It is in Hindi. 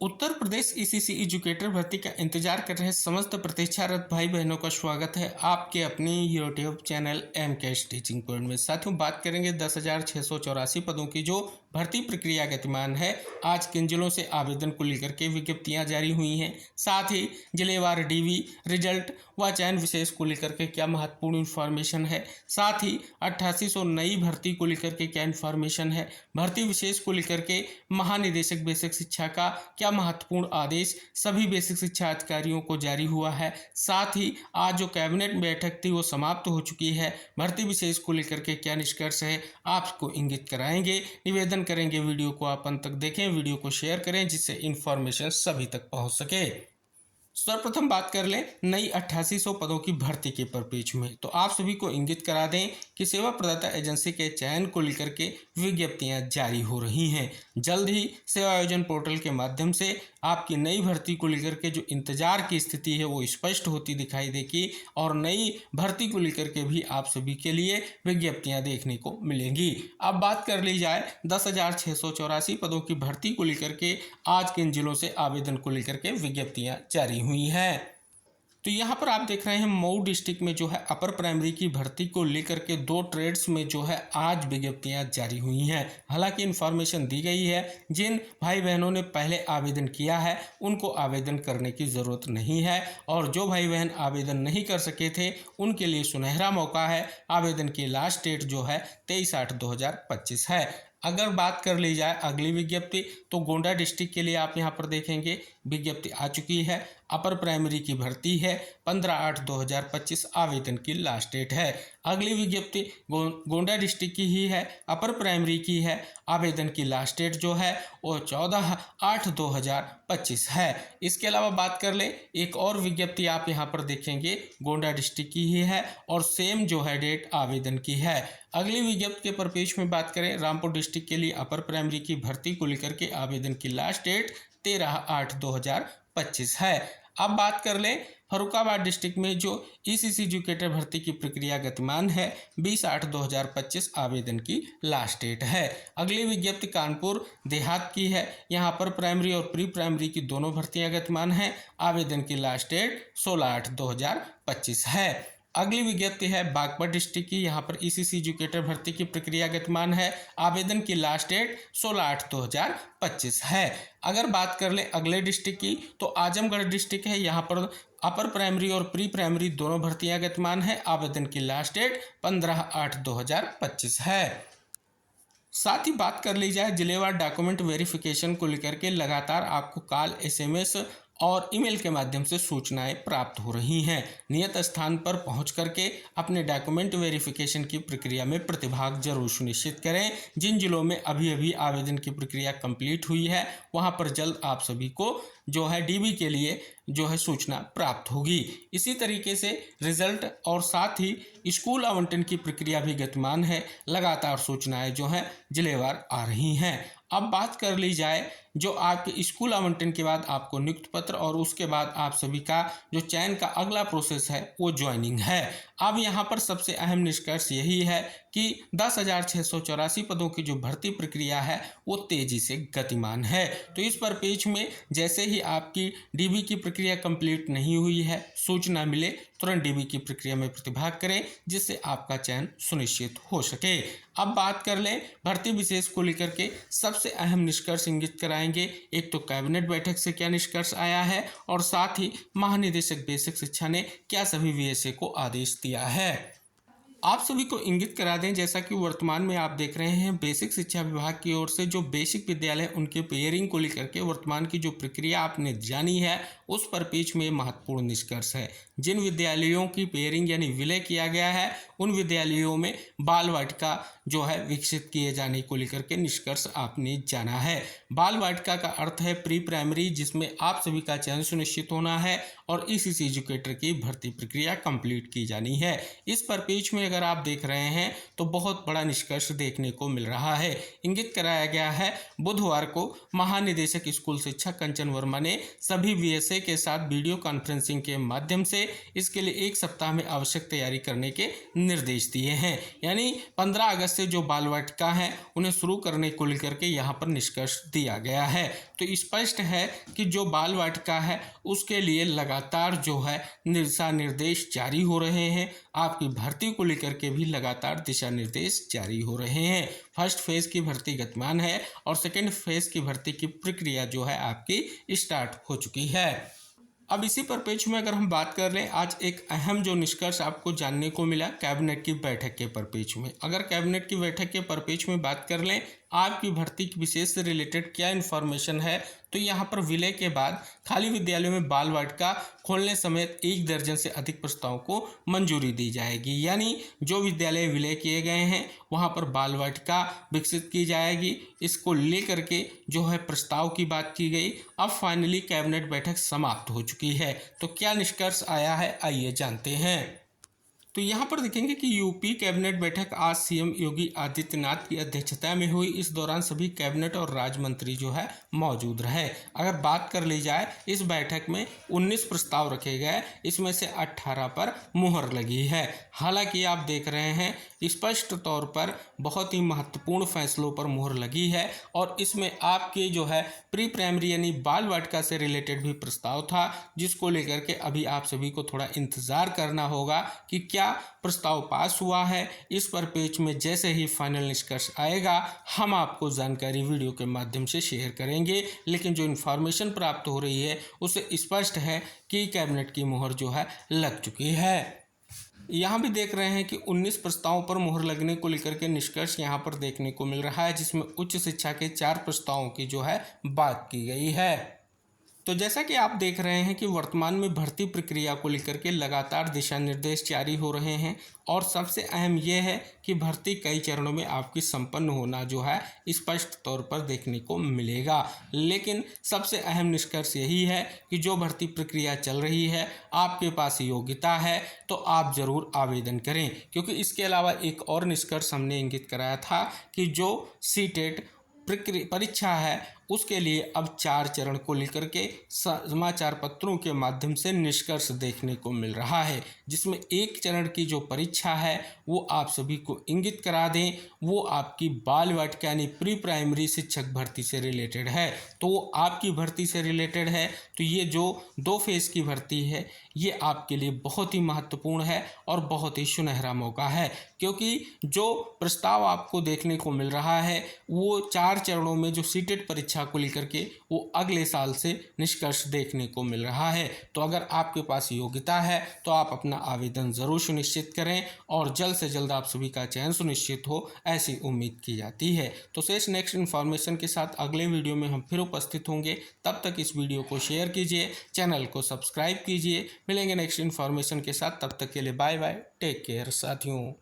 उत्तर प्रदेश ईसीसी एजुकेटर भर्ती का इंतजार कर रहे समस्त प्रतीक्षारत भाई बहनों का स्वागत है आपके अपने YouTube channel M cash teaching point में। साथियों, बात करेंगे 10,684 पदों की जो भर्ती प्रक्रिया गतिमान है। आज किन जिलों से आवेदन को लेकर के विज्ञप्तियां जारी हुई हैं, साथ ही जिलेवार डीवी रिजल्ट व चयन विशेष को लेकर के क्या महत्वपूर्ण इन्फॉर्मेशन है, साथ ही 8800 नई भर्ती को लेकर के क्या इन्फॉर्मेशन है, भर्ती विशेष को लेकर के महानिदेशक बेसिक शिक्षा का क्या महत्वपूर्ण आदेश सभी बेसिक शिक्षा अधिकारियों को जारी हुआ है। साथ ही आज जो कैबिनेट बैठक थी वो समाप्त हो चुकी है। भर्ती विशेष को लेकर के क्या निष्कर्ष है आपको इंगित कराएंगे। निवेदन करेंगे वीडियो को आप अंत तक देखें, वीडियो को शेयर करें जिससे इन्फॉर्मेशन सभी तक पहुंच सके। सर्वप्रथम बात कर लें नई 8800 पदों की भर्ती के परिप्रेक्ष्य में, तो आप सभी को इंगित करा दें कि सेवा प्रदाता एजेंसी के चयन को लेकर के विज्ञप्तियां जारी हो रही हैं। जल्द ही सेवा आयोजन पोर्टल के माध्यम से आपकी नई भर्ती को लेकर के जो इंतजार की स्थिति है वो स्पष्ट होती दिखाई देगी और नई भर्ती को लेकर के भी आप सभी के लिए विज्ञप्तियां देखने को मिलेंगी। अब बात कर ली जाए 10,684 पदों की भर्ती को लेकर के आज किन जिलों से आवेदन को लेकर के विज्ञप्तियां जारी हुई है। तो यहाँ पर आप देख रहे हैं मऊ डिस्ट्रिक्ट में जो है अपर प्राइमरी की भर्ती को लेकर के 2 ट्रेड्स में जो है आज विज्ञप्तियां जारी हुई हैं। हालांकि इन्फॉर्मेशन दी गई है जिन भाई बहनों ने पहले आवेदन किया है उनको आवेदन करने की ज़रूरत नहीं है, और जो भाई बहन आवेदन नहीं कर सके थे उनके लिए सुनहरा मौका है। आवेदन की लास्ट डेट जो है 23/8/2025 है। अगर बात कर ली जाए अगली विज्ञप्ति, तो गोंडा डिस्ट्रिक्ट के लिए आप यहां पर देखेंगे विज्ञप्ति आ चुकी है। अपर प्राइमरी की भर्ती है, 15/8/2025 आवेदन की लास्ट डेट है। अगली विज्ञप्ति गोंडा डिस्ट्रिक्ट की ही है, अपर प्राइमरी की है। आवेदन की लास्ट डेट जो है वो 14/8/2025 है। इसके अलावा बात कर ले एक और विज्ञप्ति आप यहाँ पर देखेंगे गोंडा डिस्ट्रिक्ट की ही है और सेम जो है डेट आवेदन की है। अगली विज्ञप्ति के परिप्रेक्ष्य में बात करें रामपुर डिस्ट्रिक्ट के लिए अपर प्राइमरी की भर्ती को लेकर के आवेदन की लास्ट डेट 13/8/2025 है। अब बात कर लें फरुखाबाद डिस्ट्रिक्ट में जो ईसीसी एजुकेटर भर्ती की प्रक्रिया गतिमान है, 20/8/2025 आवेदन की लास्ट डेट है। अगली विज्ञप्ति कानपुर देहात की है, यहाँ पर प्राइमरी और प्री प्राइमरी की दोनों भर्तियां गतिमान हैं। आवेदन की लास्ट डेट 16/8/2025 है। अगली विज्ञप्ति है बागपत डिस्ट्रिक्ट की, यहाँ पर ईसीसी एजुकेटर भर्ती की प्रक्रिया गतिमान है। आवेदन की लास्ट डेट 16/8/2025 है। अगर बात कर ले अगले डिस्ट्रिक्ट की, तो आजमगढ़ डिस्ट्रिक्ट है, यहाँ पर अपर प्राइमरी और प्री प्राइमरी दोनों भर्तियां गतिमान है। आवेदन की लास्ट डेट 15/8/2025 है। साथ ही बात कर ली जाए जिलेवार डॉक्यूमेंट वेरिफिकेशन को लेकर के लगातार आपको कॉल, एसएमएस और ईमेल के माध्यम से सूचनाएं प्राप्त हो रही हैं। नियत स्थान पर पहुंच करके अपने डॉक्यूमेंट वेरिफिकेशन की प्रक्रिया में प्रतिभाग जरूर सुनिश्चित करें। जिन जिलों में अभी अभी आवेदन की प्रक्रिया कंप्लीट हुई है वहां पर जल्द आप सभी को जो है डीबी के लिए जो है सूचना प्राप्त होगी। इसी तरीके से रिजल्ट और साथ ही स्कूल आवंटन की प्रक्रिया भी गतिमान है। लगातार सूचनाएं जो हैं जिलेवार आ रही हैं। अब बात कर ली जाए जो आपके स्कूल आवंटन के बाद आपको नियुक्ति पत्र और उसके बाद आप सभी का जो चयन का अगला प्रोसेस है वो ज्वाइनिंग है। अब यहाँ पर सबसे अहम निष्कर्ष यही है कि 10,684 पदों की जो भर्ती प्रक्रिया है वो तेजी से गतिमान है। तो इस परिप्रेक्ष्य में जैसे ही आपकी डीबी की प्रक्रिया कंप्लीट नहीं हुई है, सूचना मिले तुरंत डीबी की प्रक्रिया में प्रतिभाग करें जिससे आपका चयन सुनिश्चित हो सके। अब बात कर लें भर्ती विशेष को लेकर के सबसे अहम निष्कर्ष इंगित कराएंगे। एक तो कैबिनेट बैठक से क्या निष्कर्ष आया है और साथ ही महानिदेशक बेसिक शिक्षा ने क्या सभी वीएसए को आदेश दिया है। आप सभी को इंगित करा दें जैसा कि वर्तमान में आप देख रहे हैं बेसिक शिक्षा विभाग की ओर से जो बेसिक विद्यालय उनके पेयरिंग को लेकर के वर्तमान की जो प्रक्रिया आपने जानी है उस परिप्रेक्ष्य में महत्वपूर्ण निष्कर्ष है। जिन विद्यालयों की पेयरिंग यानी विलय किया गया है उन विद्यालयों में बाल वाटिका जो है विकसित किए जाने को लेकर के निष्कर्ष आपने जाना है। बाल वाटिका का अर्थ है प्री प्राइमरी जिसमें आप सभी का चयन सुनिश्चित होना है और ईसीसी एजुकेटर की भर्ती प्रक्रिया कंप्लीट की जानी है। इस परिप्रेक्ष्य में अगर आप देख रहे हैं तो बहुत बड़ा निष्कर्ष देखने को मिल रहा है। इंगित कराया गया है बुधवार को महानिदेशक स्कूल शिक्षा कंचन वर्मा ने सभी वीएसए के साथ वीडियो कॉन्फ्रेंसिंग के माध्यम से इसके लिए 1 सप्ताह में आवश्यक तैयारी करने के निर्देश दिए हैं। यानी 15 अगस्त से जो बाल वाटिका हैं उन्हें शुरू करने को लेकर के यहाँ पर निष्कर्ष दिया गया है। तो तो स्पष्ट है कि जो बाल वाटिका है उसके लिए लगातार जो है दिशा निर्देश जारी हो रहे हैं। आपकी भर्ती को लेकर के भी लगातार दिशा निर्देश जारी हो रहे हैं। फर्स्ट फेज की भर्ती गतिमान है और सेकेंड फेज की भर्ती की प्रक्रिया जो है आपकी स्टार्ट हो चुकी है। अब इसी परिप्रेक्ष्य में अगर हम बात कर लें, आज एक अहम जो निष्कर्ष आपको जानने को मिला कैबिनेट की बैठक के परिप्रेक्ष्य में। अगर कैबिनेट की बैठक के परिप्रेक्ष्य में बात कर लें, आपकी भर्ती की विशेष से रिलेटेड क्या इन्फॉर्मेशन है, तो यहाँ पर विलय के बाद खाली विद्यालयों में बाल वाटिका खोलने समेत 1 दर्जन से अधिक प्रस्तावों को मंजूरी दी जाएगी। यानी जो विद्यालय विलय किए गए हैं वहाँ पर बाल वाटिका विकसित की जाएगी। इसको लेकर के जो है प्रस्ताव की बात की गई। अब फाइनली कैबिनेट बैठक समाप्त हो चुकी है। तो क्या निष्कर्ष आया है, आइए जानते हैं। तो यहाँ पर देखेंगे कि यूपी कैबिनेट बैठक आज सीएम योगी आदित्यनाथ की अध्यक्षता में हुई। इस दौरान सभी कैबिनेट और राज्य मंत्री जो है मौजूद रहे। अगर बात कर ली जाए, इस बैठक में 19 प्रस्ताव रखे गए, इसमें से 18 पर मुहर लगी है। हालांकि आप देख रहे हैं स्पष्ट तौर पर बहुत ही महत्वपूर्ण फैसलों पर मुहर लगी है और इसमें आपके जो है प्री प्राइमरी यानी बाल वाटिका से रिलेटेड भी प्रस्ताव था, जिसको लेकर के अभी आप सभी को थोड़ा इंतजार करना होगा कि क्या प्रस्ताव पास हुआ है। इस पर पेज में जैसे ही फाइनल निष्कर्ष आएगा हम आपको जानकारी वीडियो के माध्यम से शेयर करेंगे। लेकिन जो इन्फॉर्मेशन प्राप्त हो रही है उससे स्पष्ट है कि कैबिनेट की मुहर जो है लग चुकी है। यहाँ भी देख रहे हैं कि 19 प्रस्तावों पर मुहर लगने को लेकर के निष्कर्ष यहाँ पर देखने को मिल रहा है, जिसमें उच्च शिक्षा के 4 प्रस्तावों की जो है बात की गई है। तो जैसा कि आप देख रहे हैं कि वर्तमान में भर्ती प्रक्रिया को लेकर के लगातार दिशा निर्देश जारी हो रहे हैं और सबसे अहम यह है कि भर्ती कई चरणों में आपकी संपन्न होना जो है स्पष्ट तौर पर देखने को मिलेगा। लेकिन सबसे अहम निष्कर्ष यही है कि जो भर्ती प्रक्रिया चल रही है, आपके पास योग्यता है तो आप ज़रूर आवेदन करें, क्योंकि इसके अलावा एक और निष्कर्ष हमने इंगित कराया था कि जो सीटेट परीक्षा है उसके लिए अब 4 चरण को लेकर के समाचार पत्रों के माध्यम से निष्कर्ष देखने को मिल रहा है, जिसमें 1 चरण की जो परीक्षा है वो आप सभी को इंगित करा दें, वो आपकी बाल वाटिका यानी प्री प्राइमरी शिक्षक भर्ती से रिलेटेड है। तो वो आपकी भर्ती से रिलेटेड है। तो ये जो 2 फेज़ की भर्ती है ये आपके लिए बहुत ही महत्वपूर्ण है और बहुत ही सुनहरा मौका है, क्योंकि जो प्रस्ताव आपको देखने को मिल रहा है वो 4 चरणों में जो सीटेट परीक्षा को लेकर के वो अगले साल से निष्कर्ष देखने को मिल रहा है। तो अगर आपके पास योग्यता है तो आप अपना आवेदन ज़रूर सुनिश्चित करें और जल्द से जल्द आप सभी का चयन सुनिश्चित हो, ऐसी उम्मीद की जाती है। तो शेष नेक्स्ट इन्फॉर्मेशन के साथ अगले वीडियो में हम फिर उपस्थित होंगे। तब तक इस वीडियो को शेयर कीजिए, चैनल को सब्सक्राइब कीजिए। मिलेंगे नेक्स्ट इन्फॉर्मेशन के साथ, तब तक के लिए बाय बाय, टेक केयर साथियों।